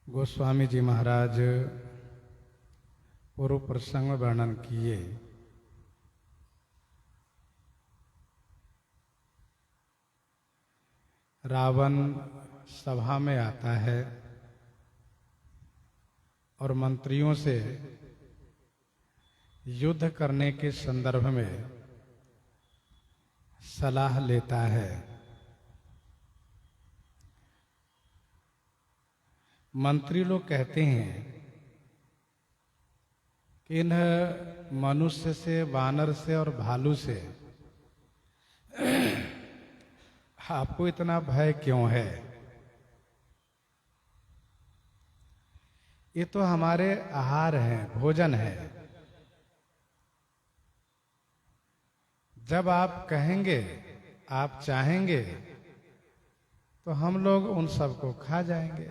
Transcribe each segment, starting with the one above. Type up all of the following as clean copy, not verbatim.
गोस्वामी जी महाराज पूर्व प्रसंग में वर्णन किए। रावण सभा में आता है और मंत्रियों से युद्ध करने के संदर्भ में सलाह लेता है। मंत्री लोग कहते हैं कि इन मनुष्य से, वानर से और भालू से आपको इतना भय क्यों है? ये तो हमारे आहार हैं, भोजन है। जब आप कहेंगे, आप चाहेंगे तो हम लोग उन सबको खा जाएंगे।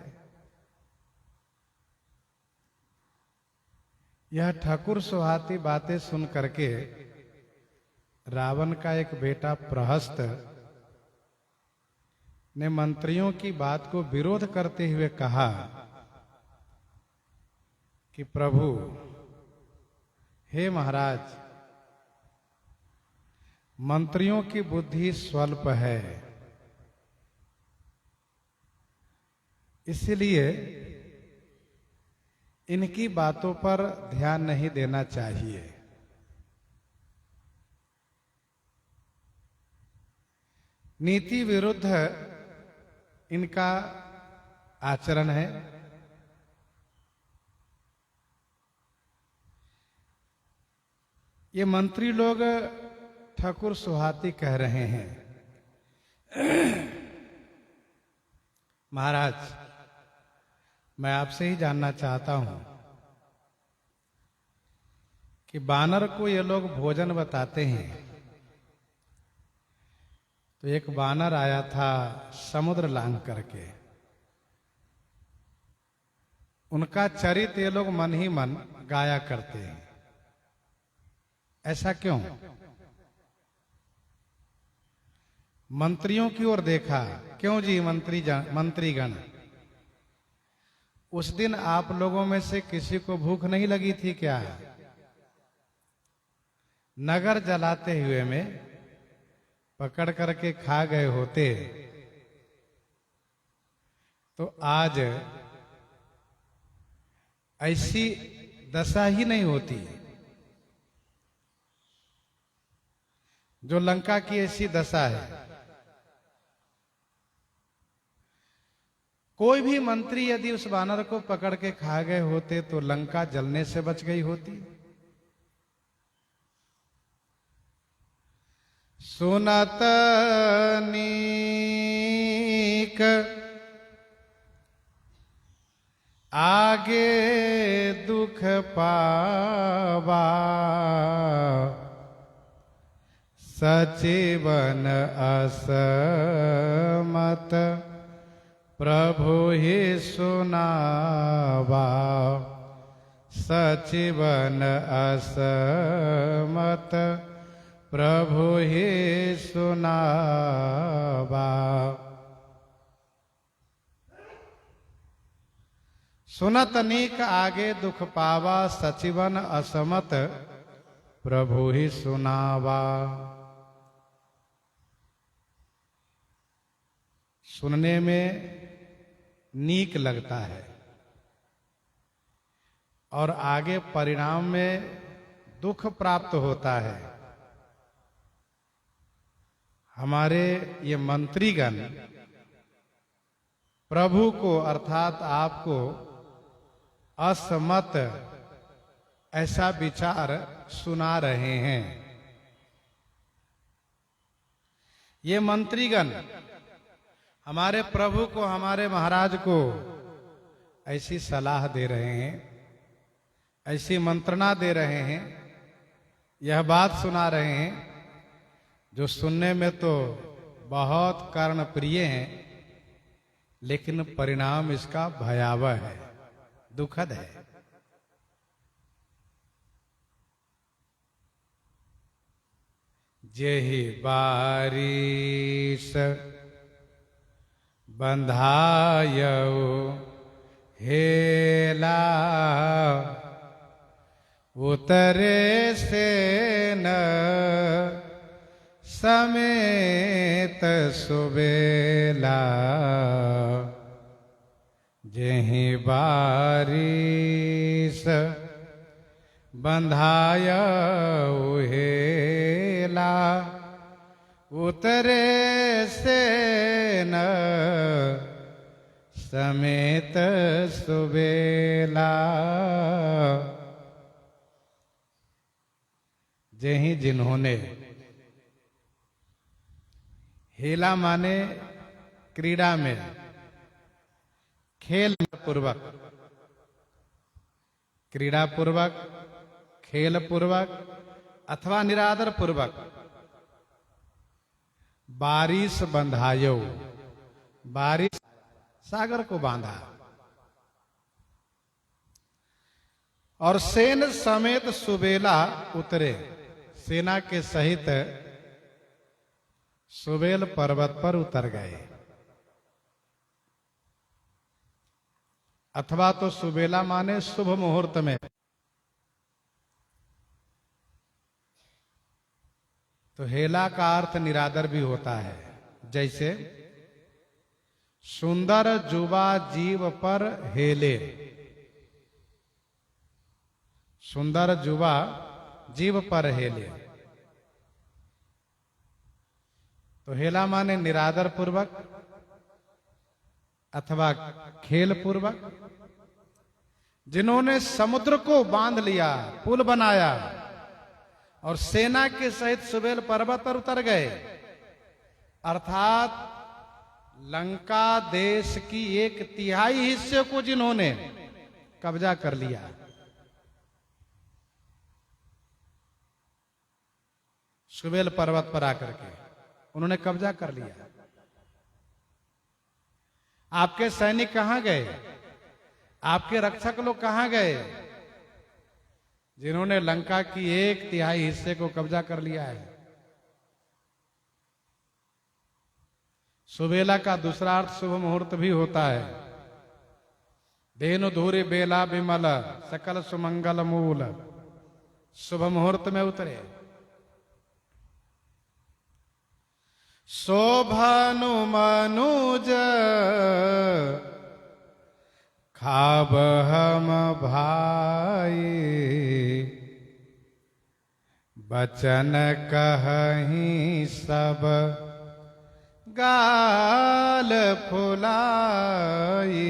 यह ठाकुर सुहाती बातें सुन करके रावण का एक बेटा प्रहस्त ने मंत्रियों की बात को विरोध करते हुए कहा कि प्रभु, हे महाराज, मंत्रियों की बुद्धि स्वल्प है, इसलिए इनकी बातों पर ध्यान नहीं देना चाहिए। नीति विरुद्ध इनका आचरण है। ये मंत्री लोग ठाकुर सुहाती कह रहे हैं, महाराज, मैं आपसे ही जानना चाहता हूं कि बानर को ये लोग भोजन बताते हैं। तो एक बानर आया था समुद्र लांघ करके, उनका चरित्र ये लोग मन ही मन गाया करते हैं। ऐसा क्यों? मंत्रियों की ओर देखा, क्यों जी मंत्रीगण, उस दिन आप लोगों में से किसी को भूख नहीं लगी थी क्या? नगर जलाते हुए में पकड़ करके खा गए होते तो आज ऐसी दशा ही नहीं होती। जो लंका की ऐसी दशा है, कोई भी मंत्री यदि उस वानर को पकड़ के खा गए होते तो लंका जलने से बच गई होती। सुनत नीक आगे दुख पावा, सचिवन असमत प्रभु ही सुनावा। सचिवन असमत प्रभु ही सुनावा। सुनत नीक आगे दुख पावा, सचिवन असमत प्रभु ही सुनावा। सुनने में नीक लगता है और आगे परिणाम में दुख प्राप्त होता है। हमारे ये मंत्रीगण प्रभु को अर्थात आपको असमत ऐसा विचार सुना रहे हैं। ये मंत्रीगण हमारे प्रभु को, हमारे महाराज को ऐसी सलाह दे रहे हैं, ऐसी मंत्रणा दे रहे हैं, यह बात सुना रहे हैं जो सुनने में तो बहुत कर्णप्रिय है, लेकिन परिणाम इसका भयावह है, दुखद है। जेहि बारिश बंधायऊ हेला उतरे से न समेत सुबेला जेहि बारिश बंधाय उहेला उतरे से न समेत सुबेला जेहि जिन्होंने हेला माने क्रीड़ा में खेल पूर्वक क्रीड़ा पूर्वक खेल पूर्वक अथवा निरादर पूर्वक बारिश बंधायो बारिश सागर को बांधा और सेन समेत सुबेला उतरे सेना के सहित सुबेल पर्वत पर उतर गए अथवा तो सुबेला माने शुभ मुहूर्त में तो हेला का अर्थ निरादर भी होता है जैसे सुंदर जुबा जीव पर हेले सुंदर जुबा जीव पर हेले तो हेला माने निरादर पूर्वक अथवा खेल पूर्वक जिन्होंने समुद्र को बांध लिया पुल बनाया और सेना के सहित सुबेल पर्वत पर उतर गए अर्थात लंका देश की 1/3 हिस्से को जिन्होंने कब्जा कर लिया सुबेल पर्वत पर आकर के उन्होंने कब्जा कर लिया आपके सैनिक कहां गए आपके रक्षक लोग कहां गए जिन्होंने लंका की 1/3 हिस्से को कब्जा कर लिया है सुबेला का दूसरा अर्थ शुभ मुहूर्त भी होता है धेनु धूरी बेला विमल सकल सुमंगल मूल शुभ मुहूर्त में उतरे शोभनु मनुज खाब हम भाई बचन कहीं सब गाल फुलाई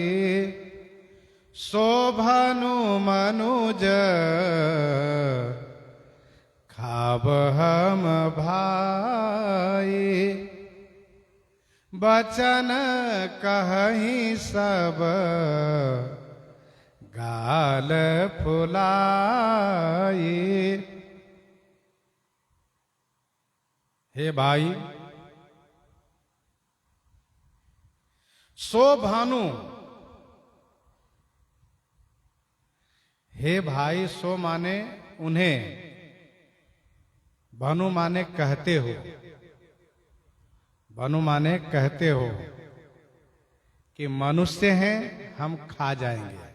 शोभनु मनुज खाब हम भाई बचन कहीं सब गाल फुलाई हे भाई सो भानु हे भाई सो माने उन्हें भानु माने कहते हो भानु माने कहते हो कि मनुष्य हैं हम खा जाएंगे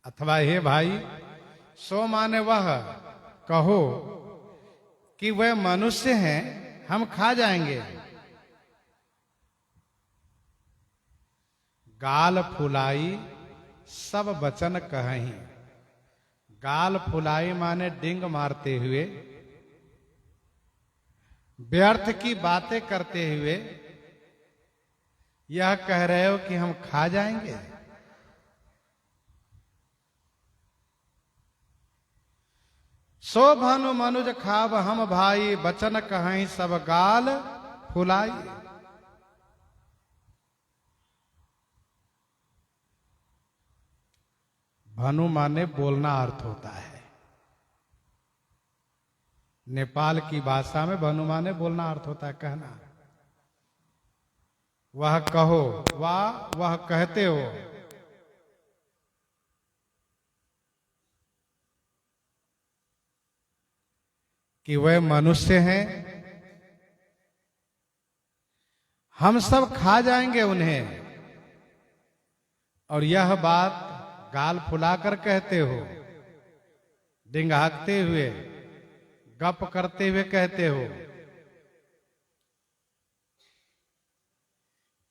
अथवा हे भाई सो माने वह कहो कि वह मनुष्य हैं हम खा जाएंगे गाल फुलाई सब वचन कहीं गाल फुलाई माने डिंग मारते हुए व्यर्थ की बातें करते हुए यह कह रहे हो कि हम खा जाएंगे सो भानु मनुज खाब हम भाई बचन कहीं सब गाल फुलाई भानु माने बोलना अर्थ होता है नेपाल की भाषा में भानु माने बोलना अर्थ होता है कहना वह कहो वह कहते हो कि वह मनुष्य हैं हम सब खा जाएंगे उन्हें, और यह बात गाल फुलाकर कहते हो, डिंगाते हुए, गप करते हुए कहते हो।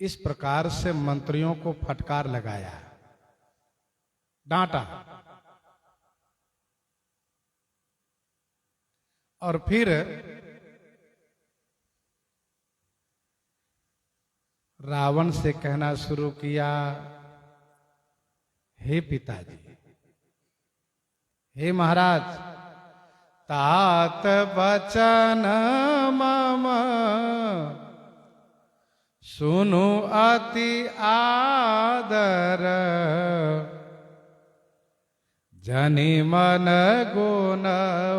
इस प्रकार से मंत्रियों को फटकार लगाया, डांटा, और फिर रावण से कहना शुरू किया, हे पिताजी, हे महाराज, तात बचन मम सुनु अति आदर, जनि मन गुण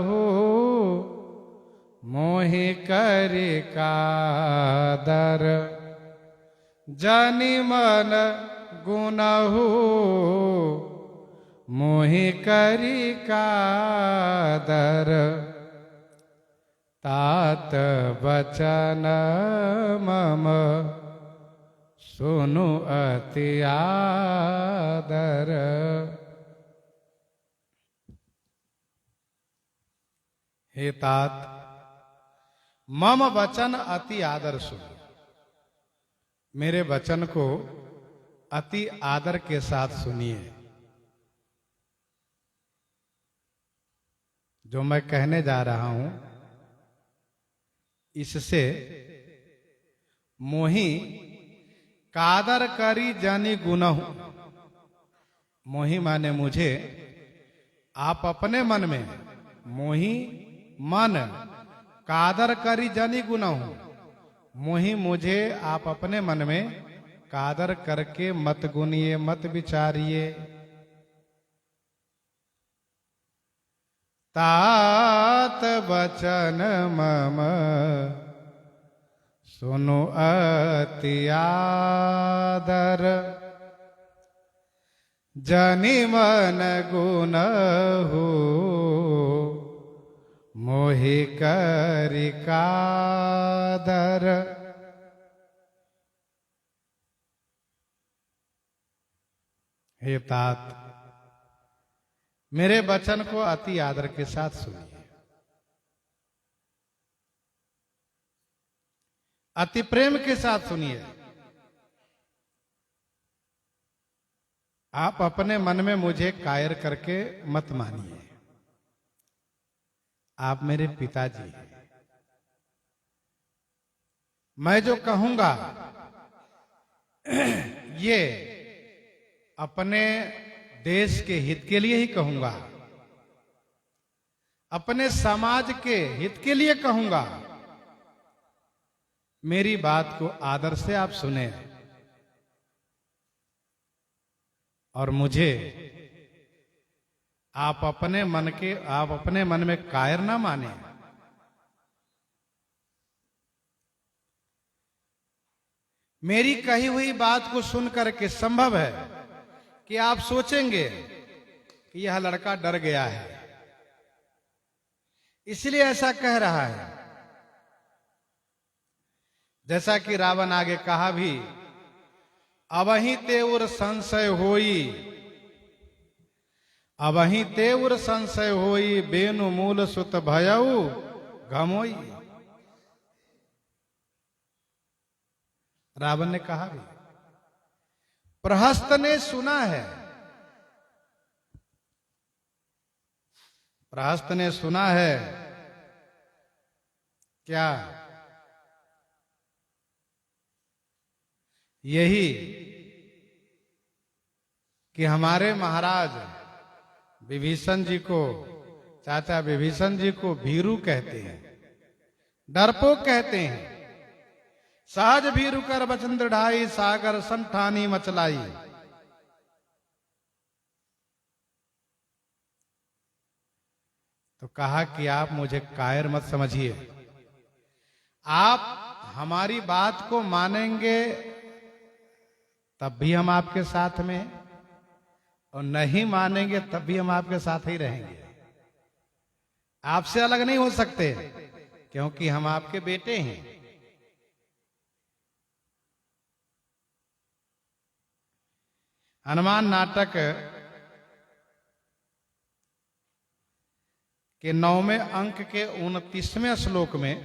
हो मोहि करि कादर, जनि मन गुण हो मोहि करि कादर, तात बचन मम सुनु अति आदर। हे तात, मम वचन अति आदर सुनो, मेरे वचन को अति आदर के साथ सुनिए। जो मैं कहने जा रहा हूं, इससे मोहि कादर करी जानी गुनहु, मोहि माने मुझे, आप अपने मन में, मोहि मन, कादर करी जानी गुनहु, मोहि मुझे आप अपने मन में कादर करके मत गुनिए, मत विचारिए। तात बचन मम सुनु अति आदर, जनि मन गुण हो मोहि करि कादर। हे तात, मेरे वचन को अति आदर के साथ सुनिए, अति प्रेम के साथ सुनिए। आप अपने मन में मुझे कायर करके मत मानिए। आप मेरे पिताजी हैं। मैं जो कहूंगा ये अपने देश के हित के लिए ही कहूंगा, अपने समाज के हित के लिए कहूंगा। मेरी बात को आदर से आप सुने और मुझे आप अपने मन में कायर ना माने। मेरी कही हुई बात को सुनकर के संभव है कि आप सोचेंगे कि यह लड़का डर गया है, इसलिए ऐसा कह रहा है। जैसा कि रावण आगे कहा भी, अबहि तेउर संशय होई, अबहि तेउर संशय होई, बेनु मूल सुत भयउ घमोई। रावण ने कहा भी, प्रहस्त ने सुना है, प्रहस्त ने सुना है क्या? यही कि हमारे महाराज विभीषण जी को, चाचा विभीषण जी को भीरू कहते हैं, डरपोक कहते हैं। सहज भीरू कर बचन दृढ़ाई, सागर संठानी मचलाई। तो कहा कि आप मुझे कायर मत समझिए, आप हमारी बात को मानेंगे तब भी हम आपके साथ में, और नहीं मानेंगे तब भी हम आपके साथ ही रहेंगे। आपसे अलग नहीं हो सकते, क्योंकि हम आपके बेटे हैं। हनुमान नाटक के 9वें अंक के 29वें श्लोक में,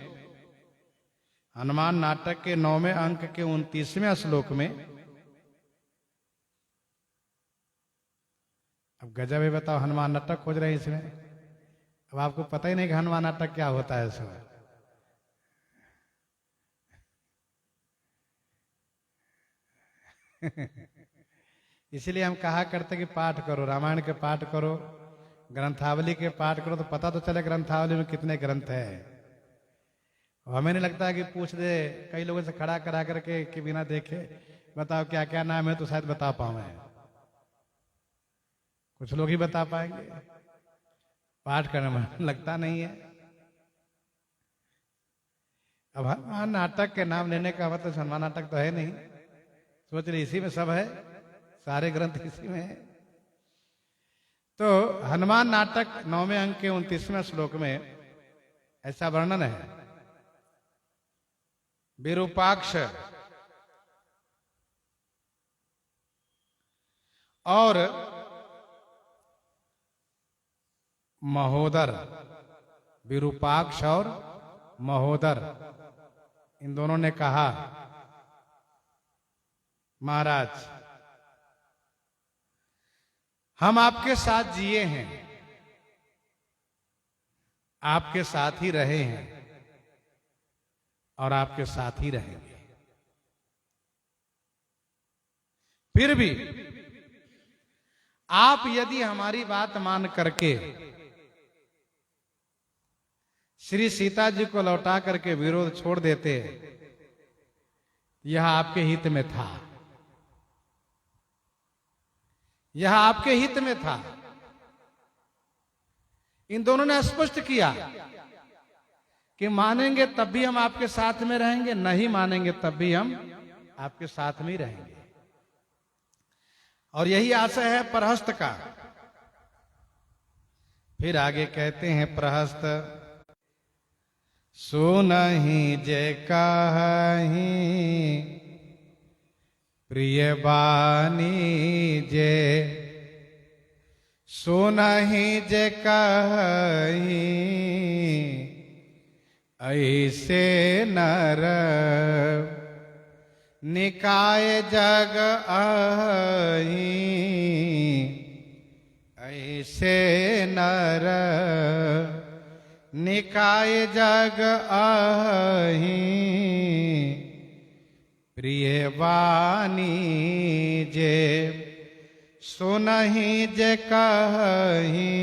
हनुमान नाटक के 9वें अंक के 29वें श्लोक में, अब गजब है, बताओ, हनुमान नाटक खोज रहे हैं इसमें। अब आपको पता ही नहीं कि हनुमान नाटक क्या होता है इसमें। इसलिए हम कहा करते कि पाठ करो, रामायण के पाठ करो, ग्रंथावली के पाठ करो, तो पता तो चले ग्रंथावली में कितने ग्रंथ है। हमें नहीं लगता कि पूछ दे कई लोगों से खड़ा करा करके कि बिना देखे बताओ क्या क्या नाम है, तो शायद बता पाऊं। कुछ लोग ही बता पाएंगे, पाठ करने में लगता नहीं है। अब हनुमान नाटक के नाम लेने का मतलब हनुमान नाटक तो है नहीं, सोच रहे इसी में सब है, सारे ग्रंथ इसी में है। तो हनुमान नाटक 9वें अंक के 29वें श्लोक में ऐसा वर्णन है, विरूपाक्ष और महोदर, विरूपाक्ष और महोदर, इन दोनों ने कहा, महाराज हम आपके साथ जिए हैं, आपके साथ ही रहे हैं और आपके साथ ही रहेंगे। फिर भी आप यदि हमारी बात मान करके श्री सीता जी को लौटा करके विरोध छोड़ देते, यह आपके हित में था, यह आपके हित में था। इन दोनों ने स्पष्ट किया कि मानेंगे तब भी हम आपके साथ में रहेंगे, नहीं मानेंगे तब भी हम आपके साथ में ही रहेंगे। और यही आशय है प्रहस्त का। फिर आगे कहते हैं, प्रहस्त सुनहि जे कहि प्रिय बानी जे, सुनहि जे कहि ऐसे नर निकाय जग आही, ऐसे नर निकाय जग आही, प्रिय वाणी जे सुनहि जे कहि,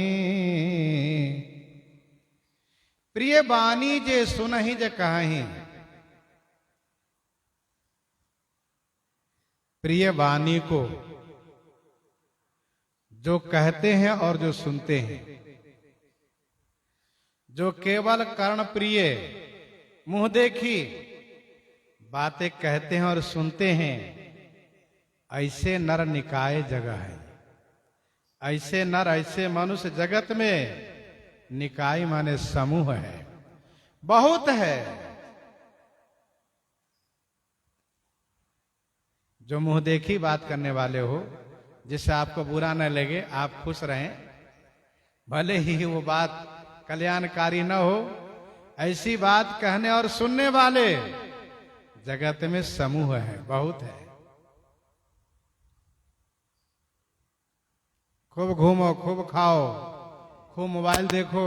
प्रिय वाणी जे सुनहि जे कहि। प्रिय वाणी को जो कहते हैं और जो सुनते हैं, जो केवल कर्ण प्रिय मुंह देखी बातें कहते हैं और सुनते हैं, ऐसे नर निकाय जगह है। ऐसे नर, ऐसे मनुष्य जगत में, निकाय माने समूह है, बहुत है। जो मुंह देखी बात करने वाले हो, जिससे आपको बुरा न लगे, आप खुश रहें, भले ही वो बात कल्याणकारी न हो, ऐसी बात कहने और सुनने वाले जगत में समूह है, बहुत है। खूब घूमो, खूब खाओ, खूब मोबाइल देखो,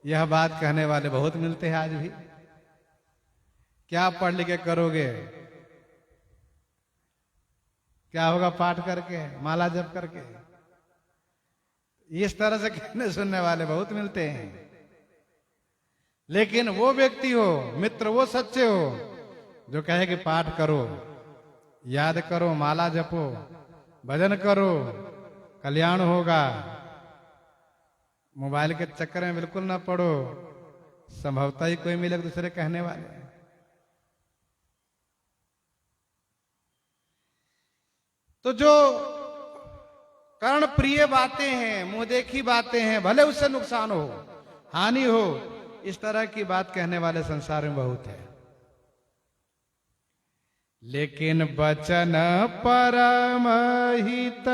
यह बात कहने वाले बहुत मिलते हैं आज भी। क्या पढ़ लिख के करोगे, क्या होगा पाठ करके, माला जप करके, इस तरह से कहने सुनने वाले बहुत मिलते हैं। लेकिन वो व्यक्ति हो, मित्र वो सच्चे हो, जो कहे कि पाठ करो, याद करो, माला जपो, भजन करो, कल्याण होगा, मोबाइल के चक्कर में बिल्कुल ना पड़ो, संभवतः ही कोई मिले दूसरे कहने वाले। तो जो कर्ण प्रिय बातें हैं, मुंह देखी बातें हैं, भले उससे नुकसान हो, हानि हो, इस तरह की बात कहने वाले संसार में बहुत है। लेकिन बचन परम हित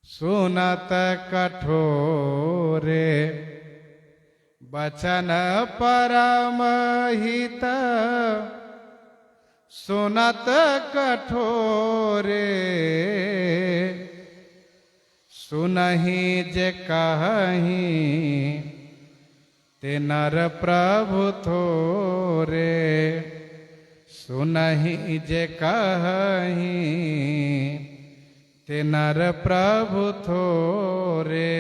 सुनत कठोरे। बचन परम हित सुनत कठोरे। सुनहि जे कहहीं ते नर प्रभु थोरे। सुनहि जे कहहीं ते नर प्रभु थोरे।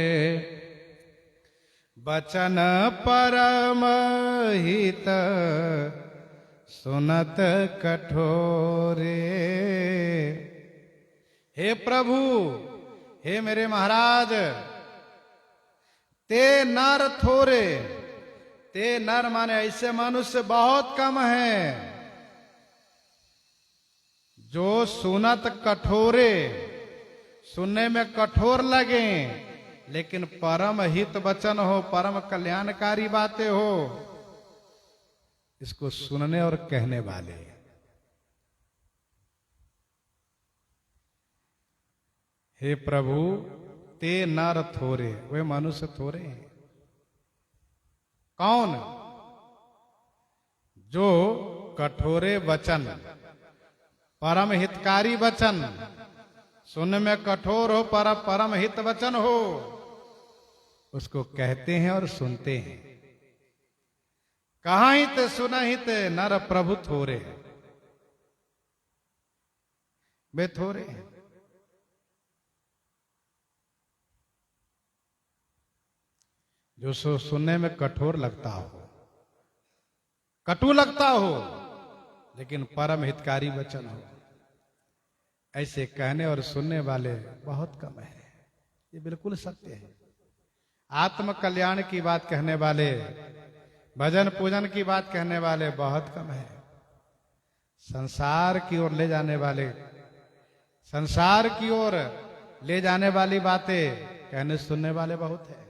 बचन परम हित सुनत कठोरे। हे प्रभु, हे मेरे महाराज, ते नर थोरे। ते नर माने ऐसे मनुष्य बहुत कम हैं जो सुनत कठोरे, सुनने में कठोर लगे, लेकिन परम हित वचन हो, परम कल्याणकारी बातें हो, इसको सुनने और कहने वाले। हे प्रभु, ते नर थोरे, वे मनुष्य थोरे हैं। कौन? जो कठोरे वचन, परम हितकारी वचन, सुनने में कठोर हो पर परम हित वचन हो, उसको कहते हैं और सुनते हैं। कहाँ हित सुनहित नर प्रभु थोरे, वे थोरे हैं। जो सुनने में कठोर लगता हो, कटु लगता हो, लेकिन परम हितकारी वचन हो, ऐसे कहने और सुनने वाले बहुत कम है। ये बिल्कुल सत्य है। आत्म कल्याण की बात कहने वाले, भजन पूजन की बात कहने वाले बहुत कम है। संसार की ओर ले जाने वाले, संसार की ओर ले जाने वाली बातें कहने सुनने वाले बहुत है।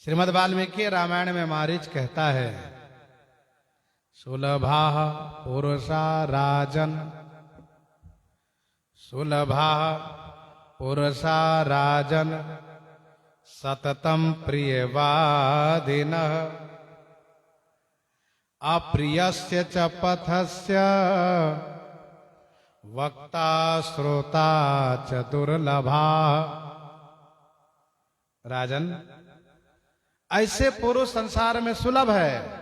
श्रीमद् वाल्मीकि रामायण में मारीच कहता है, सुलभा पुरुषा राजन, सुलभा पुरुषा राजन, सततम प्रियवादिनः, अप्रियस्य च पथस्य, वक्ता श्रोता च दुर्लभा। राजन, ऐसे पुरुष संसार में सुलभ है।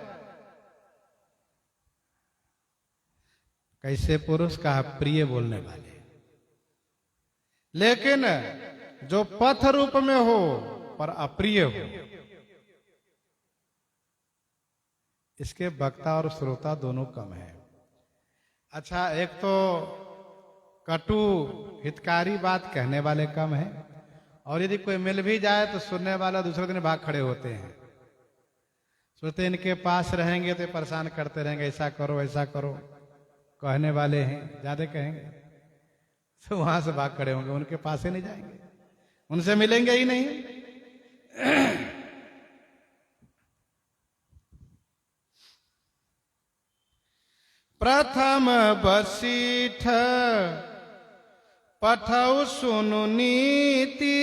कैसे पुरुष? कहा प्रिय बोलने वाले, लेकिन जो पथ रूप में हो पर अप्रिय हो, इसके वक्ता और श्रोता दोनों कम है। अच्छा, एक तो कटु हितकारी बात कहने वाले कम है, और यदि कोई मिल भी जाए तो सुनने वाला दूसरे दिन भाग खड़े होते हैं। सोचते इनके पास रहेंगे तो परेशान करते रहेंगे, ऐसा करो ऐसा करो। कहने वाले हैं, ज्यादा कहेंगे तो वहां से भाग खड़े होंगे, उनके पास ही नहीं जाएंगे, उनसे मिलेंगे ही नहीं। प्रथम बसीठ पठौ सुनु नीति,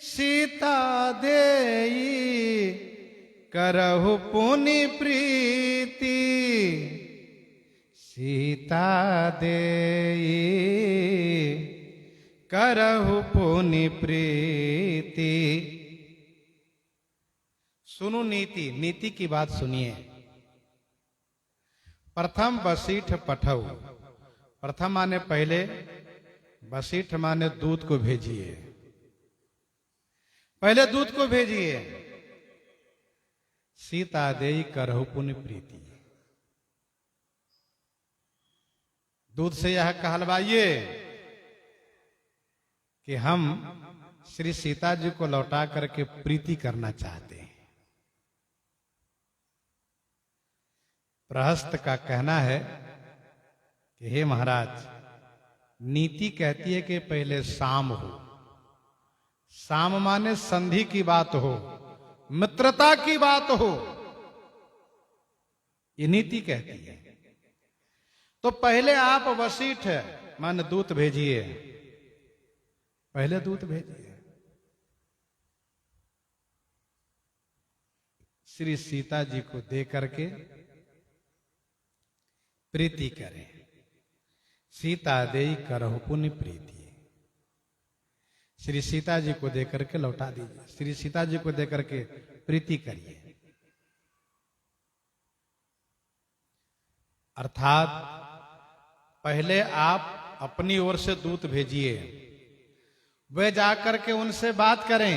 सीता देई करहु पुनि प्रीति। सीता देई करहु पुनि प्रीति। सुनु नीति, नीति की बात सुनिए। प्रथम बसीठ पठौ, प्रथम माने पहले, बसीठ माने दूत को भेजिए, पहले दूत को भेजिए। सीता देई करहु पुनि प्रीति, दूत से यह कहलवाइए कि हम श्री सीता जी को लौटा करके प्रीति करना चाहते हैं। प्रहस्त का कहना है कि हे महाराज, नीति कहती है कि पहले साम हो। साम माने संधि की बात हो, मित्रता की बात हो, ये नीति कहती है। तो पहले आप वशिष्ठ मान दूत भेजिए, पहले दूत भेजिए, श्री सीता जी को दे करके प्रीति करें। सीता देई करहु पुण्य प्रीति, श्री सीता जी को दे करके लौटा दीजिए, श्री सीता जी को दे करके प्रीति करिए। अर्थात पहले आप अपनी ओर से दूत भेजिए, वे जाकर के उनसे बात करें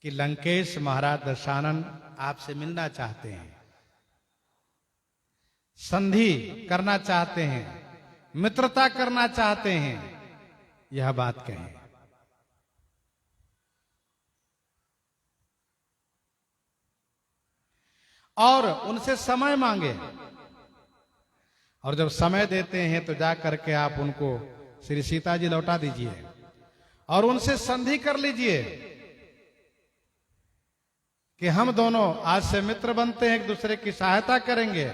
कि लंकेश महाराज दशानन आपसे मिलना चाहते हैं, संधि करना चाहते हैं, मित्रता करना चाहते हैं, यह बात कहें। और उनसे समय मांगे, और जब समय देते हैं तो जा करके आप उनको श्री सीता जी लौटा दीजिए और उनसे संधि कर लीजिए कि हम दोनों आज से मित्र बनते हैं, एक दूसरे की सहायता करेंगे।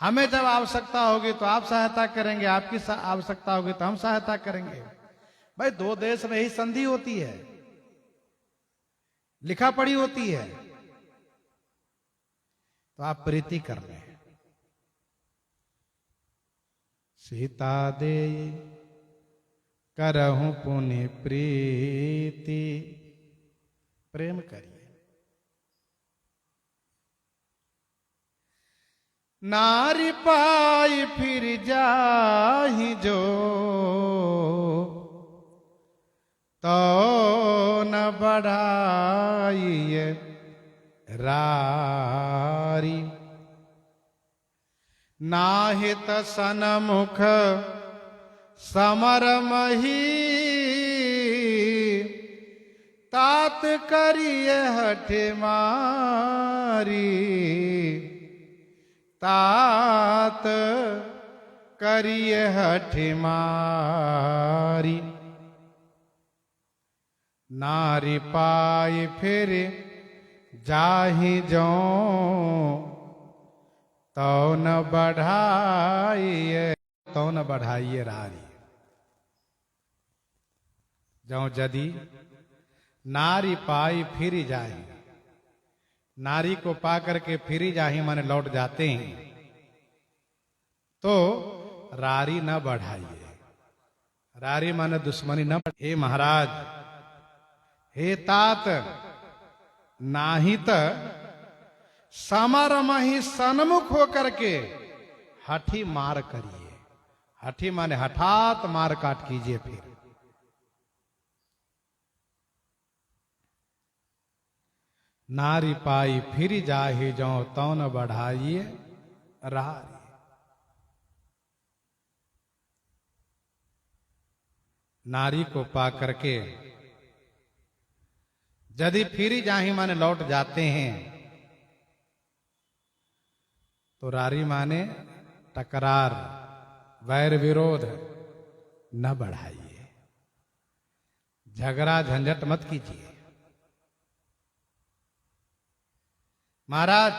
हमें जब आवश्यकता होगी तो आप सहायता करेंगे, आपकी आवश्यकता होगी तो हम सहायता करेंगे। भाई दो देश में ही संधि होती है, लिखा पढ़ी होती है, तो आप प्रीति कर लें। सीता दे करहूं पुण्य प्रीति, प्रेम करिए। नारी पाई फिर जाहि जो, तो न बढ़ाइए रारी। नाहित सनमुख समर मही, तात करिए हठ मारी। तात करिए हठ मारी। नारी पाई फिर जाहि जो, तो न बढ़ाइए, तो न बढ़ाइए रारी। जो यदि नारी पाई फिर जाही, नारी को पा करके फिर जाही माने लौट जाते हैं, तो रारी न बढ़ाइए। रारी माने दुश्मनी न। हे महाराज, हे तात, नाहित समरमहि सन्मुख होकर के हठी मार करिए। हठी माने हठात मार काट कीजिए। फिर नारी पाई फिर जाहि जो, तो न बढ़ाइए रारी। नारी को पा करके यदि फिर जाहि माने लौट जाते हैं, तो रारी माने टकरार, वैर विरोध न बढ़ाइए, झगड़ा झंझट मत कीजिए। महाराज,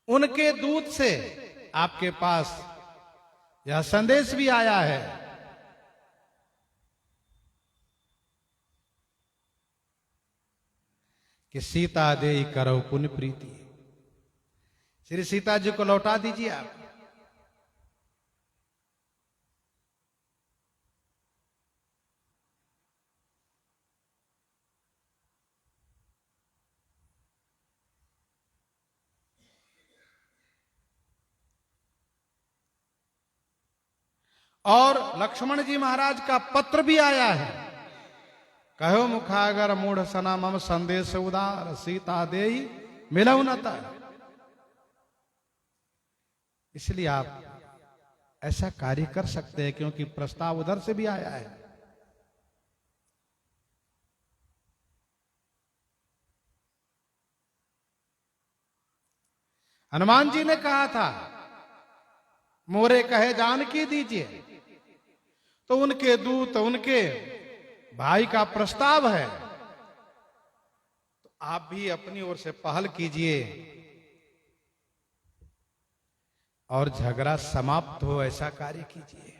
उनके दूत से आपके पास यह संदेश भी आया है कि सीता देई करो पुण्य प्रीति। श्री सीता जी को लौटा दीजिए आप। और लक्ष्मण जी महाराज का पत्र भी आया है। कहो मुखागर मूढ़ सना मम संदेश उदार, सीता देई मिलऊ न तर। इसलिए आप ऐसा कार्य कर सकते हैं क्योंकि प्रस्ताव उधर से भी आया है। हनुमान जी ने कहा था मोरे कहे जानकी दीजिए, तो उनके दूत, उनके भाई का प्रस्ताव है आप भी अपनी ओर से पहल कीजिए और झगड़ा समाप्त हो ऐसा कार्य कीजिए।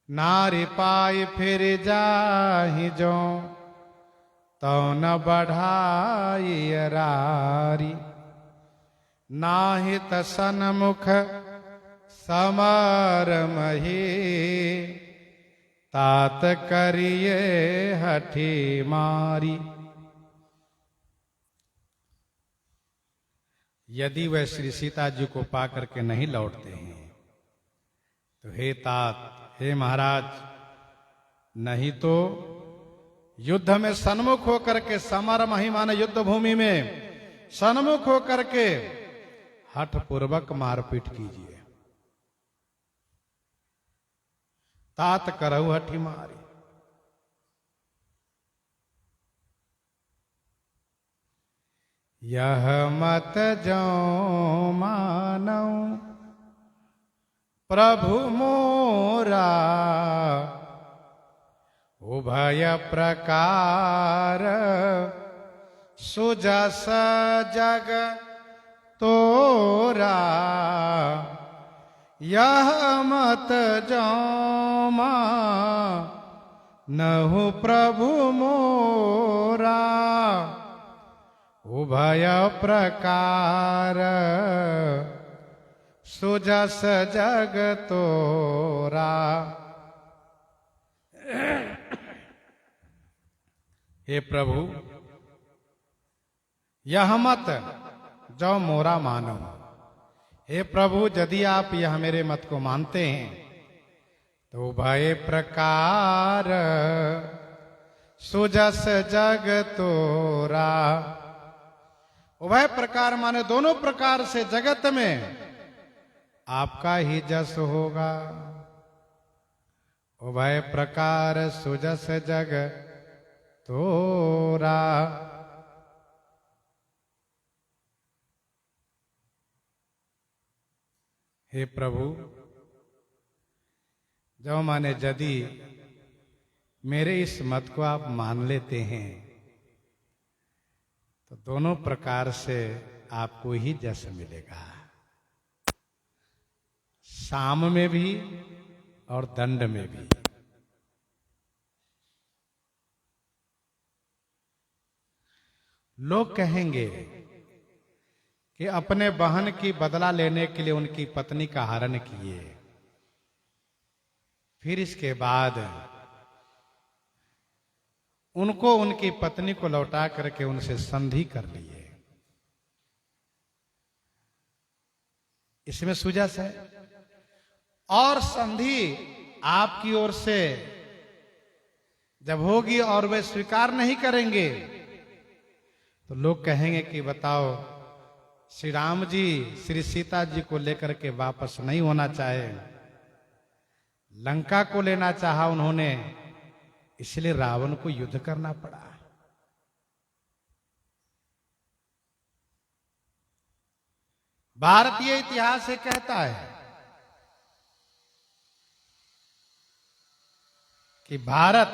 नारी पाई फिर जाहि जो तो न बढ़ाई रारी, नाहित सन्मुख समर मही, तात करिए हठी मारी। यदि वह श्री सीता जी को पा करके नहीं लौटते हैं तो हे तात, हे महाराज, नहीं तो युद्ध में सन्मुख होकर के, समर मही माने युद्ध भूमि में सन्मुख होकर के हठ पूर्वक मारपीट कीजिए। तात करहु हठी मारी। यह मत जो मानौ प्रभु मोरा, उभय प्रकार सुजस जग तोरा। यह मत जो मानहु प्रभु मोरा, उभय प्रकार सुजस जग तोरा। हे प्रभु, यह मत जो मोरा मानो। हे प्रभु, यदि आप यह मेरे मत को मानते हैं तो उभय प्रकार सुजस जग तोरा। उभय प्रकार माने दोनों प्रकार से जगत में आपका ही जस होगा। उभय प्रकार सुजस जग तोरा। हे प्रभु, जो माने यदि मेरे इस मत को आप मान लेते हैं तो दोनों प्रकार से आपको ही जस मिलेगा, साम में भी और दंड में भी। लोग कहेंगे कि अपने बहन की बदला लेने के लिए उनकी पत्नी का हरण किए, फिर इसके बाद उनको उनकी पत्नी को लौटा करके उनसे संधि कर लिए। इसमें सुजस है। और संधि आपकी ओर से जब होगी और वे स्वीकार नहीं करेंगे तो लोग कहेंगे कि बताओ, श्री राम जी श्री सीता जी को लेकर के वापस नहीं होना चाहे, लंका को लेना चाहा उन्होंने, इसलिए रावण को युद्ध करना पड़ा। भारतीय इतिहास ये कहता है कि भारत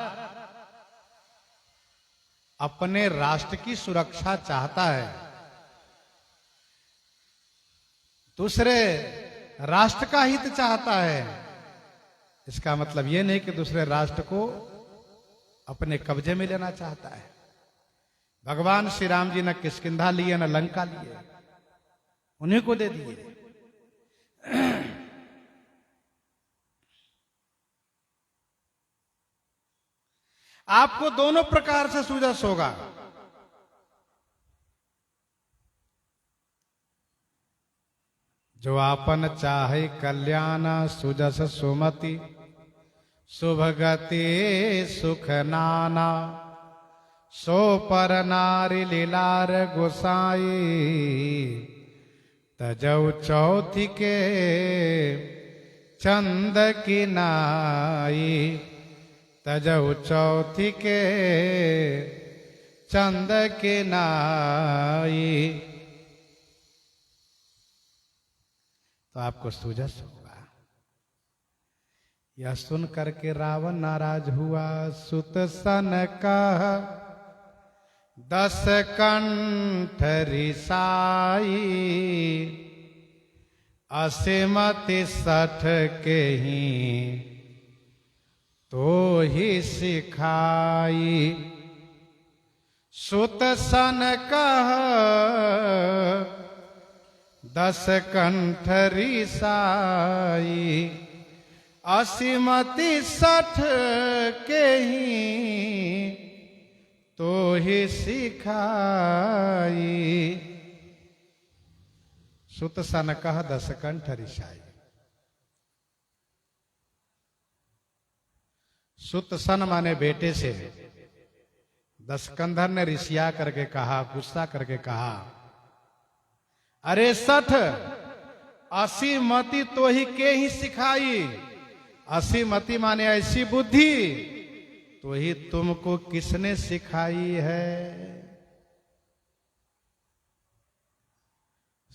अपने राष्ट्र की सुरक्षा चाहता है, दूसरे राष्ट्र का हित चाहता है। इसका मतलब यह नहीं कि दूसरे राष्ट्र को अपने कब्जे में लेना चाहता है। भगवान श्री राम जी न किष्किंधा लिए न लंका लिए, उन्हीं को दे दिए। आपको दोनों प्रकार से सुजस होगा। जो आपन चाहे कल्याण सुजस सुमति, शुभ गति सुख नाना, सो पर नारी लीलार गोसाई, तजौ चौथी के चंद की नाई, तजौ चौथी के चंद की नाई। तो आपको सुजस होगा। यह सुन करके रावण नाराज हुआ। सुत सन कह दस कंठ रिसाई, असीमति सठ के ही तो ही सिखाई। सुत सन कह दस कंठ रिसाई, असीमति सठ के ही तो ही सिखाई। सुत सन कह दस कंठ रिसाई। सुत सन माने बेटे से दशकंधर ने रिसिया करके कहा, गुस्सा करके कहा, अरे सठ असीमति तो ही के ही सिखाई। असीमति माने ऐसी बुद्धि तो ही तुमको किसने सिखाई है।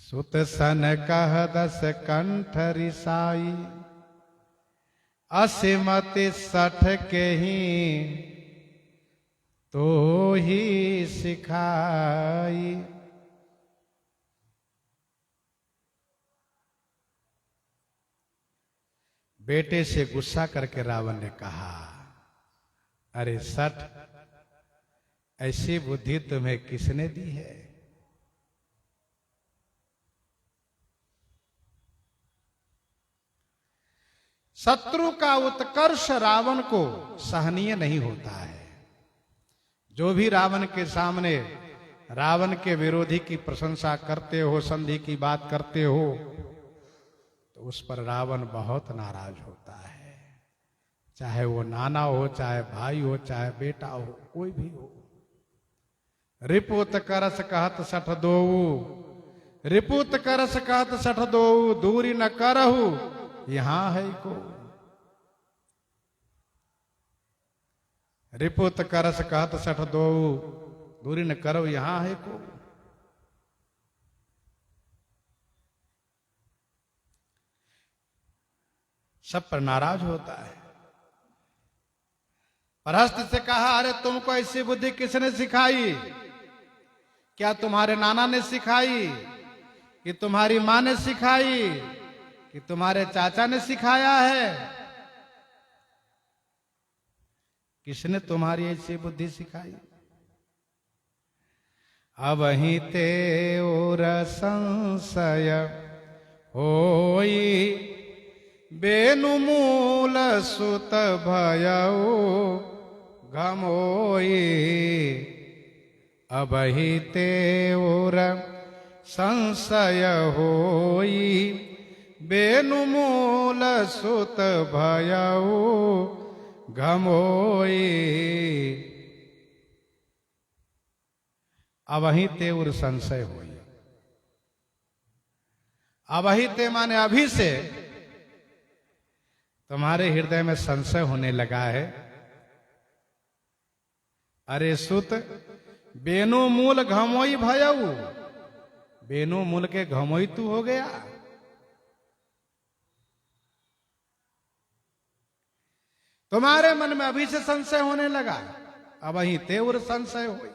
सुत सन कह दस कंठ रिसाई, असीमति सठ के ही तो ही सिखाई। बेटे से गुस्सा करके रावण ने कहा, अरे सठ ऐसी बुद्धि तुम्हें किसने दी है। शत्रु का उत्कर्ष रावण को सहनीय नहीं होता है। जो भी रावण के सामने रावण के विरोधी की प्रशंसा करते हो, संधि की बात करते हो, तो उस पर रावण बहुत नाराज होता है। चाहे वो नाना हो, चाहे भाई हो, चाहे बेटा हो, कोई भी हो। रिपुत करस कहत सठ दोऊ, रिपुत करस कहत सठ दोऊ, दूरी न करहु यहां है को। रिपुत करस कहत सठ दोऊ, दूरी न करहु यहां है को। सब पर नाराज होता है। परहस्त से कहा, अरे तुमको ऐसी बुद्धि किसने सिखाई? क्या तुम्हारे नाना ने सिखाई, कि तुम्हारी मां ने सिखाई, कि तुम्हारे चाचा ने सिखाया है? किसने तुम्हारी ऐसी बुद्धि सिखाई? अब ही ते और संशय होई, बेनुमूल सुत भयऊ घमोई। अब ही ते और संशय होई, बेनुमूल सुत भयऊ घमोई। अब ही ते और संशय होई। अब ही ते माने अभी से तुम्हारे हृदय में संशय होने लगा है। अरे सुत बेनु मूल घमोई भयऊ, बेनु मूल के घमोई तू हो गया। तुम्हारे मन में अभी से संशय होने लगा, अब वही तेवर संशय हुई।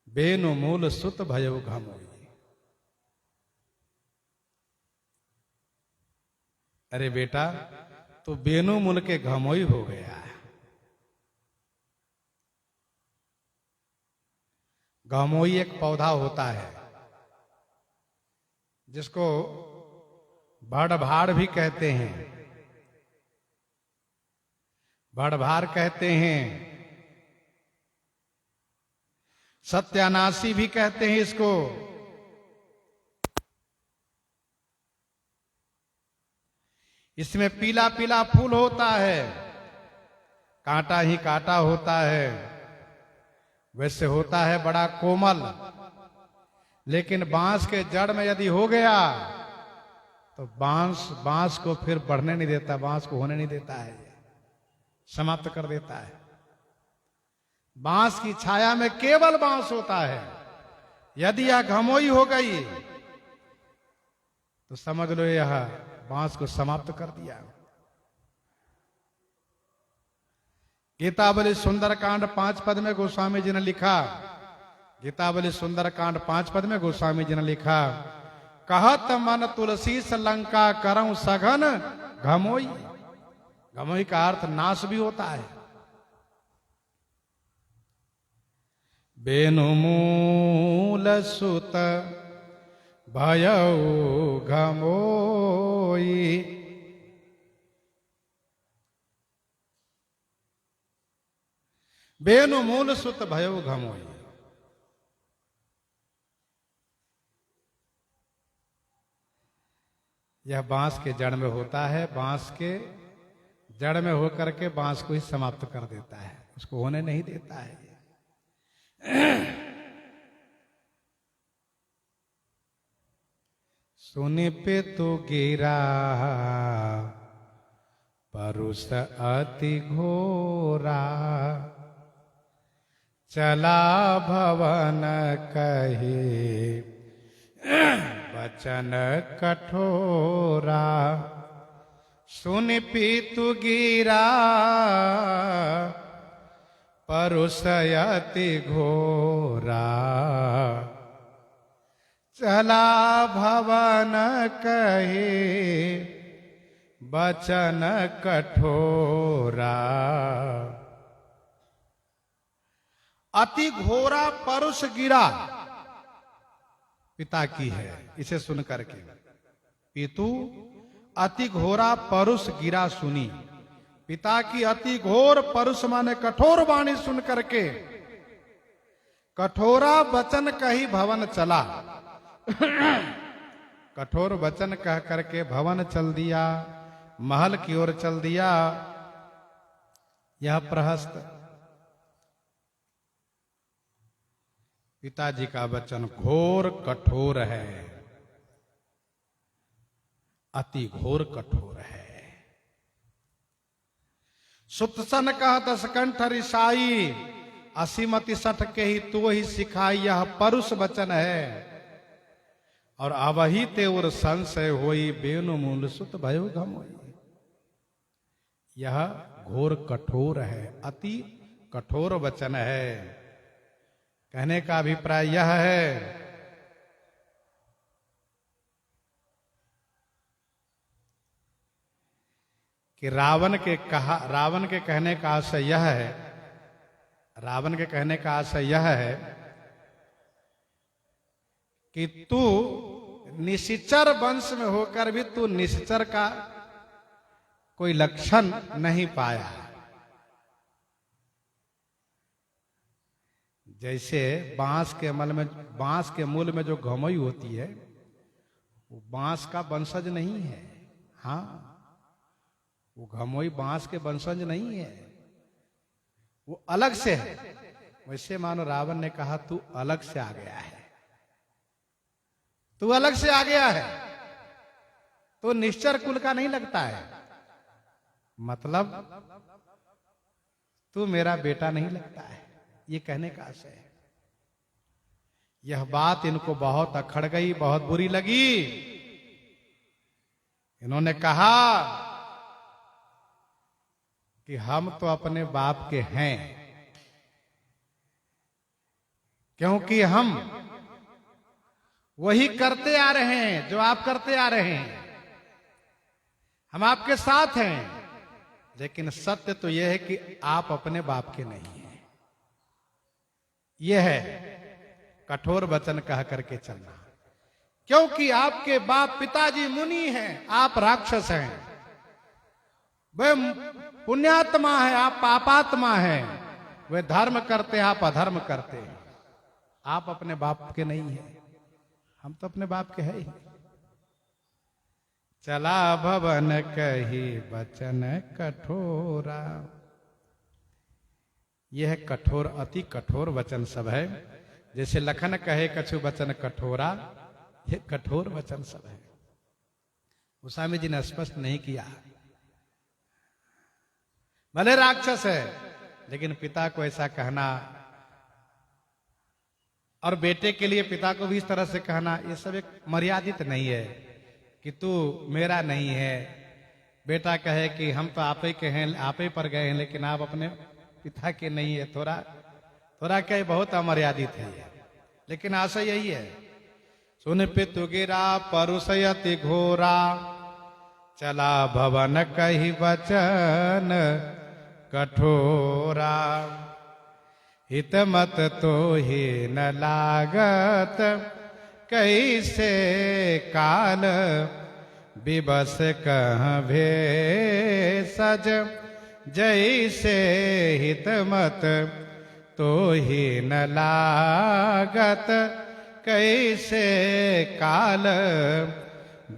बेनु मूल सुत भयऊ घमोई। अरे बेटा, तो बेनु मूल के घमोई हो गया है। घमोई एक पौधा होता है जिसको बड़भाड़ भी कहते हैं, बड़भाड़ कहते हैं, सत्यानाशी भी कहते हैं इसको। इसमें पीला पीला फूल होता है, कांटा ही कांटा होता है, वैसे होता है बड़ा कोमल। लेकिन बांस के जड़ में यदि हो गया तो बांस को फिर बढ़ने नहीं देता, बांस को होने नहीं देता है, समाप्त कर देता है। बांस की छाया में केवल बांस होता है। यदि यह घमोई हो गई तो समझ लो यह बांस को समाप्त कर दिया। गीतावली सुंदरकांड 5 पद में गोस्वामी जी ने लिखा, गीतावली सुंदरकांड 5 पद में गोस्वामी जी ने लिखा, कहत मन तुलसी लंका करऊं सघन घमोई। घमोई का अर्थ नाश भी होता है। बेनुमूल सुत भयउ घमोई। बेनुमूल सुत भयउ घमोई। यह बांस के जड़ में होता है, बांस के जड़ में होकर के बांस को ही समाप्त कर देता है, उसको होने नहीं देता है। सुनि पे तो गिरा परुष अति घोरा, चला भवन कहे वचन कठोरा। सुनि पीतु गिरा परुष अति घोरा, चला भवन कहे वचन कठोरा। अति घोरा परुष गिरा पिता की है, इसे सुन करके पितु अति घोरा परुष गिरा सुनी। पिता की अति घोर परुष माने कठोर वाणी सुन करके कठोरा वचन कही भवन चला। कठोर वचन कह करके भवन चल दिया, महल की ओर चल दिया। यह प्रहस्त पिताजी का वचन घोर कठोर है, अति घोर कठोर है। सुतसन कह 10 कंठ रिसाई, असीमति सठ के ही तो ही सिखाई। यह परुष वचन है और अवही ते और संशय होई, बेनु मूल सुत भयो घमोई। यह घोर कठोर है, अति कठोर वचन है। कहने का अभिप्राय यह है कि रावण के कहने का आशय यह है, रावण के कहने का आशय यह है कि तू निश्चर वंश में होकर भी तू निश्चर का कोई लक्षण नहीं पाया। जैसे बांस के मूल में जो घमोई होती है वो बांस का वंशज नहीं है। हाँ, वो घमोई बांस के वंशज नहीं है, वो अलग से है। वैसे मानो रावण ने कहा तू अलग से आ गया है, तू अलग से आ गया है, तो निश्चर कुल का नहीं लगता है, मतलब तू मेरा बेटा नहीं लगता है। ये कहने का आशय है। यह बात इनको बहुत अखड़ गई, बहुत बुरी लगी। इन्होंने कहा कि हम तो अपने बाप के हैं, क्योंकि हम वही करते आ रहे हैं जो आप करते आ रहे हैं, हम आपके साथ हैं। लेकिन सत्य तो यह है कि आप अपने बाप के नहीं हैं। यह है कठोर वचन कह करके चलना, क्योंकि आपके बाप पिताजी मुनि हैं, आप राक्षस हैं। वे पुण्यात्मा है, आप पापात्मा हैं। वे धर्म करते हैं, आप अधर्म करते हैं। आप अपने बाप के नहीं हैं, हम तो अपने बाप के हैं ही। चला भवन कही वचन कठोरा। यह कठोर, अति कठोर वचन सब है। जैसे लखन कहे कछु वचन कठोरा, यह कठोर वचन सब है। गोस्वामी जी ने स्पष्ट नहीं किया। भले राक्षस है, लेकिन पिता को ऐसा कहना और बेटे के लिए पिता को भी इस तरह से कहना, ये सब एक मर्यादित नहीं है कि तू मेरा नहीं है। बेटा कहे कि हम तो आप ही के हैं, आप ही पर गए हैं, लेकिन आप अपने पिता के नहीं है, थोड़ा थोड़ा क्या बहुत अमर्यादित है ये, लेकिन आशय यही है। सुन पितु गिरा परुषयति घोरा, चला भवन कही वचन कठोरा। हित मत तो ही न लागत, कैसे काल विबस कह भेषज। जैसे हित मत तो ही न लागत, कैसे काल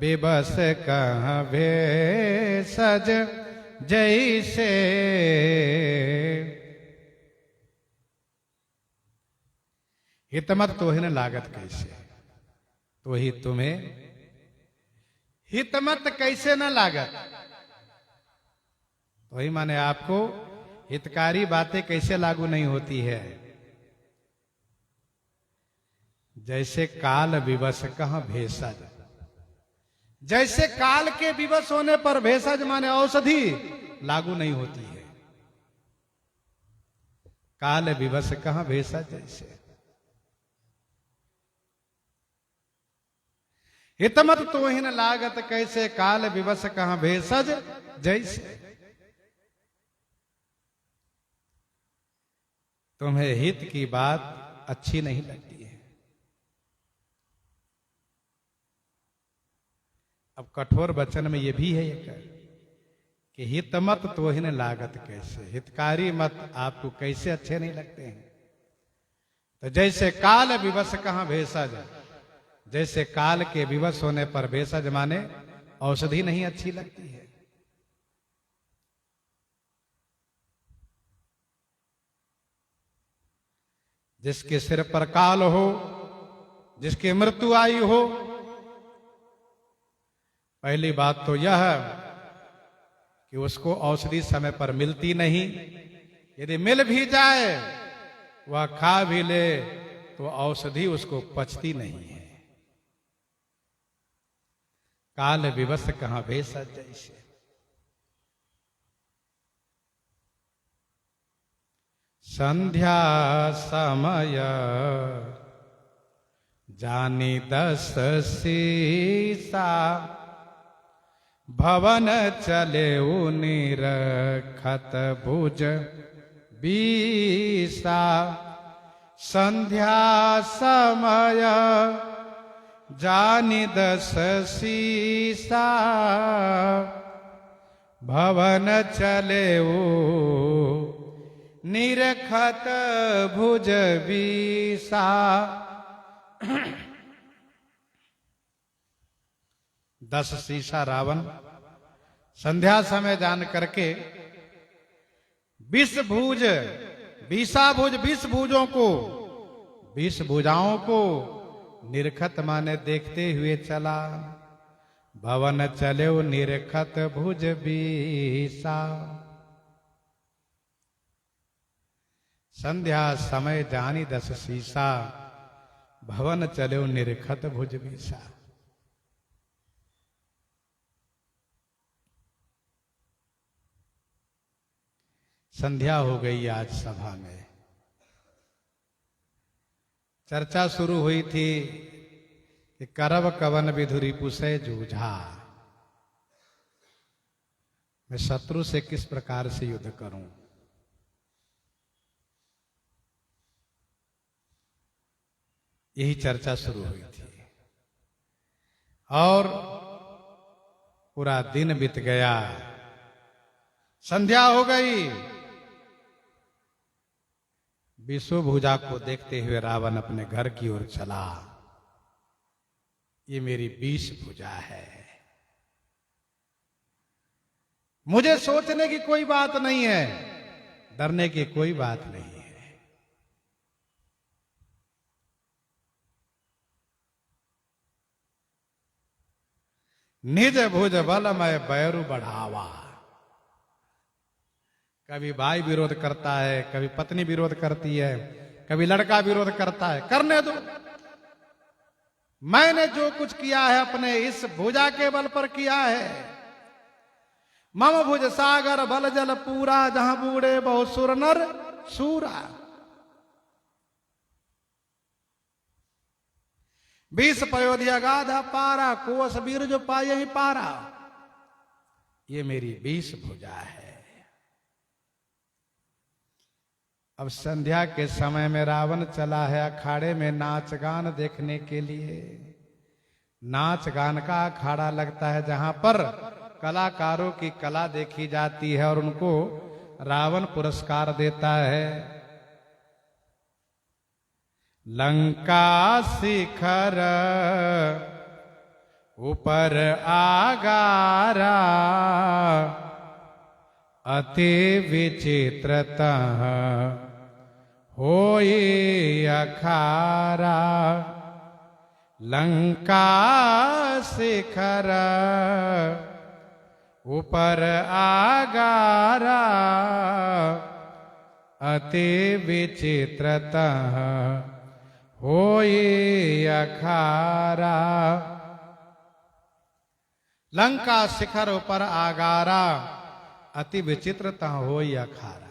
विबस कह भेषज। जैसे हितमत तो ही न लागत कैसे, तो ही तुम्हें हितमत कैसे न लागत, तो ही माने आपको हितकारी बातें कैसे लागू नहीं होती है। जैसे काल विवश कहां भेषज, जैसे काल के विवश होने पर भेषज माने औषधि लागू नहीं होती है। काल विवश कहां भेषज, जैसे हितमत तो ही न लागत, कैसे काल विवश कहां भेषज। जैसे तुम्हें हित की बात अच्छी नहीं लगती है। अब कठोर वचन में यह भी है कि हितमत तो ही न लागत कैसे, हितकारी मत आपको कैसे अच्छे नहीं लगते हैं। तो जैसे काल विवश कहां भेषज, जैसे काल के विवश होने पर भेषज माने औषधि नहीं अच्छी लगती है। जिसके सिर पर काल हो, जिसकी मृत्यु आई हो, पहली बात तो यह कि उसको औषधि समय पर मिलती नहीं। यदि मिल भी जाए, वह खा भी ले, तो औषधि उसको पचती नहीं है। काल विवश कहां भेषज, जैसे संध्या समय जानी 10 सीसा। भवन चले निरखत भुज बीसा। संध्या समय जानी 10 सीसा। भवन चले निरखत भुज बीसा। 10 सीसा रावण संध्या समय जान करके 20 भुज, 20 भुजों को, 20 भुजाओं को निरखत माने देखते हुए चला। भवन चले निरखत भुज बीसा। संध्या समय जानी 10 सीसा। भवन चले निरखत भुज बीसा। संध्या हो गई आज सभा में। चर्चा शुरू हुई थी कि करब कवन विधुरी पुसे जूझा, मैं शत्रु से किस प्रकार से युद्ध करूं। यही चर्चा शुरू हुई थी और पूरा दिन बीत गया। संध्या हो गई। विश्व भुजा को देखते हुए रावण अपने घर की ओर चला। ये मेरी 20 भुजा है, मुझे सोचने की कोई बात नहीं है, डरने की कोई बात नहीं है। निज भुज बल मैं बैरु बढ़ावा। कभी भाई विरोध करता है, कभी पत्नी विरोध करती है, कभी लड़का विरोध करता है, करने दो। मैंने जो कुछ किया है अपने इस भुजा के बल पर किया है। मम भुज सागर बल जल पूरा, जहां बूढ़े बहु सुर नर सूरा। 20 पयोधि अगाधा पारा, कोस वीर जो पाए ही पारा। ये मेरी 20 भुजा है। अब संध्या के समय में रावण चला है अखाड़े में नाच गान देखने के लिए। नाच गान का अखाड़ा लगता है जहां पर कलाकारों की कला देखी जाती है और उनको रावण पुरस्कार देता है। लंका शिखर ऊपर आगारा, अति विचित्रतः होई अखारा। लंका शिखर ऊपर आगारा, अति विचित्रतः होई अखारा। लंका शिखर ऊपर आगारा, अति विचित्रतः होई अखारा।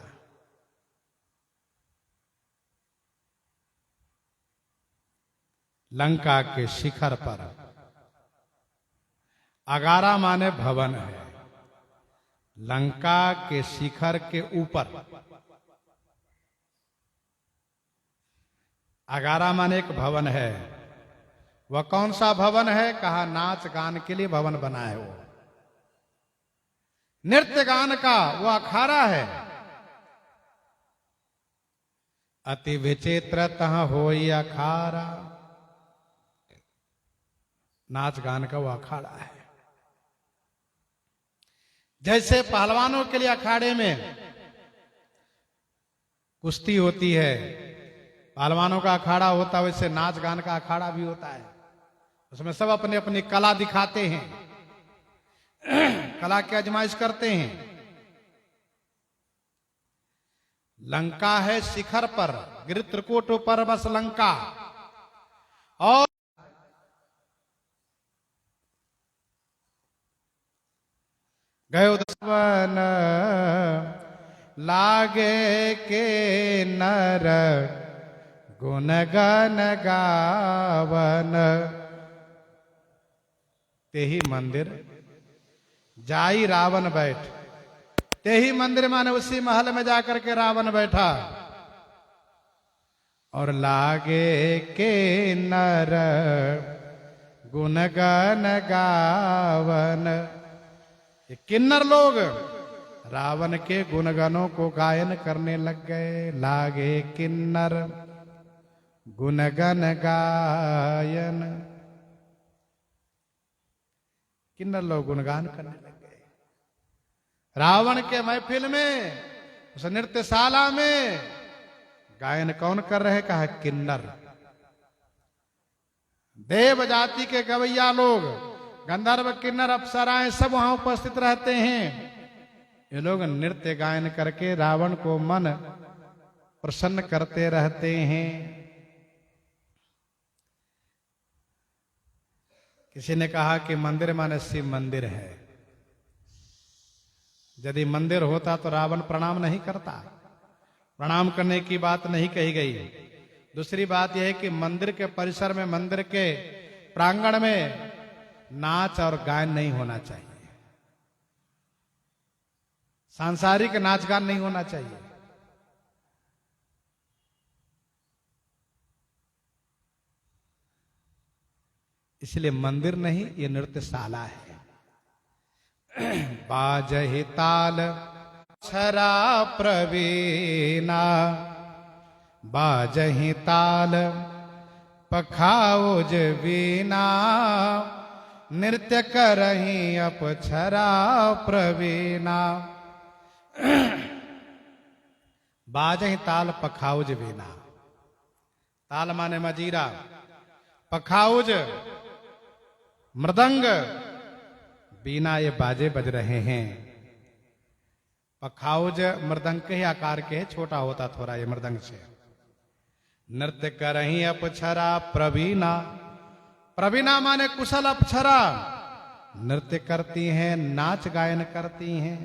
लंका के शिखर पर, अगारा माने भवन है। लंका के शिखर के ऊपर, अगारा माने एक भवन है। वह कौन सा भवन है? कहा नाच गान के लिए भवन बना है। वो नृत्य गान का वो अखाड़ा है। अति विचित्रतः होई अखाड़ा, नाच गान का वो अखाड़ा है। जैसे पहलवानों के लिए अखाड़े में कुश्ती होती है, पहलवानों का अखाड़ा होता है, वैसे नाच गान का अखाड़ा भी होता है। उसमें सब अपनी अपनी कला दिखाते हैं, कला की आजमाइश करते हैं। लंका है शिखर पर, गिर त्रिकूट पर बस लंका। और गयो दसवन लागे के नर, गुण गन गावन। तेही मंदिर जाई रावण बैठ। तेही मंदिर माने उसी महल में जाकर के रावण बैठा। और लागे के नर गुण गन गावन। ये किन्नर लोग रावण के गुणगनों को गायन करने लग गए। लागे किन्नर गुणगन गायन। किन्नर लोग गुणगान करने लग गए रावण के महफिल में, उस नृत्यशाला में। गायन कौन कर रहे? कहा किन्नर। देव जाति के गवैया लोग, गंधर्व किन्नर अप्सराएं सब वहां उपस्थित रहते हैं। ये लोग नृत्य गायन करके रावण को मन प्रसन्न करते रहते हैं। किसी ने कहा कि मंदिर माने शिव मंदिर है। यदि मंदिर होता तो रावण प्रणाम नहीं करता। प्रणाम करने की बात नहीं कही गई। दूसरी बात यह है कि मंदिर के परिसर में, मंदिर के प्रांगण में नाच और गायन नहीं होना चाहिए। सांसारिक नाच गान नहीं होना चाहिए। इसलिए मंदिर नहीं, ये नृत्यशाला है। बाजहि ताल छरा प्रवीणा, बाजहि ताल पखाओज वीणा, नृत्य करही अपछरा प्रवीणा। बाजहि ताल पखाउज वीणा। ताल माने मजीरा, पखाउज मृदंग, बीना ये बाजे बज रहे हैं। पखाउज मृदंग के ही आकार के है, छोटा होता थोड़ा ये मृदंग से। नृत्य करही अपछरा प्रवीणा। प्रवीणा माने कुशल अप्सरा, नृत्य करती हैं, नाच गायन करती हैं।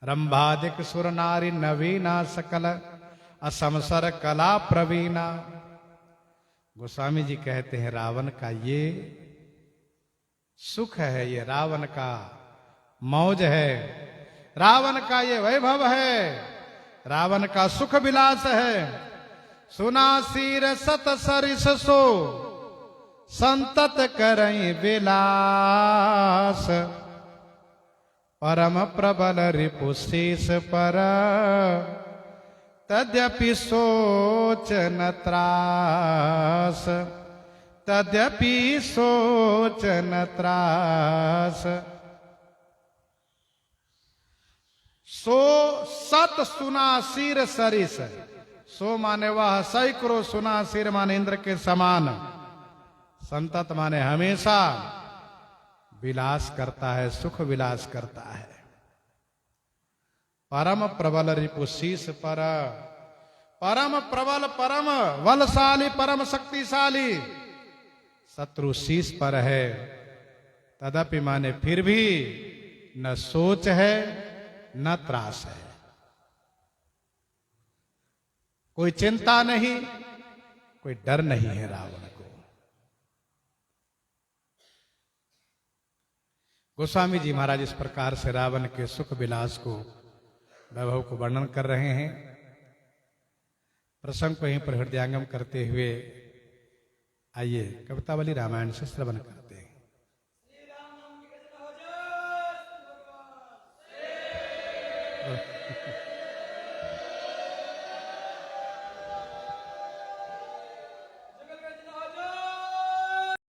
रंभादिक सुर नारी नवीना सकल असमसर कला प्रवीणा। गोस्वामी जी कहते हैं रावण का ये सुख है, ये रावण का मौज है, रावण का ये वैभव है, रावण का सुख विलास है। सुना सीर सत सरिस सो संतत करई विलास। परम प्रबल रिपुशीस पर तद्यपि सोचन त्रास। तद्यपि सोचन त्रास। सो सत सुना सिर सरिस। सो माने वह सैकड़ों, सुना सिर माने इंद्र के समान, संतत माने हमेशा विलास करता है, सुख विलास करता है। परम प्रबल रिपुशीस पर, परम प्रबल, परम बलशाली, परम शक्तिशाली शत्रु शीश पर है। तदपि माने फिर भी न सोच है न त्रास है, कोई चिंता नहीं, कोई डर नहीं है रावण को। गोस्वामी जी महाराज इस प्रकार से रावण के सुख विलास को, वैभव को वर्णन कर रहे हैं। प्रसंग को यहीं पर हृदयांगम करते हुए आइए कवितावली रामायण से श्रवण करें।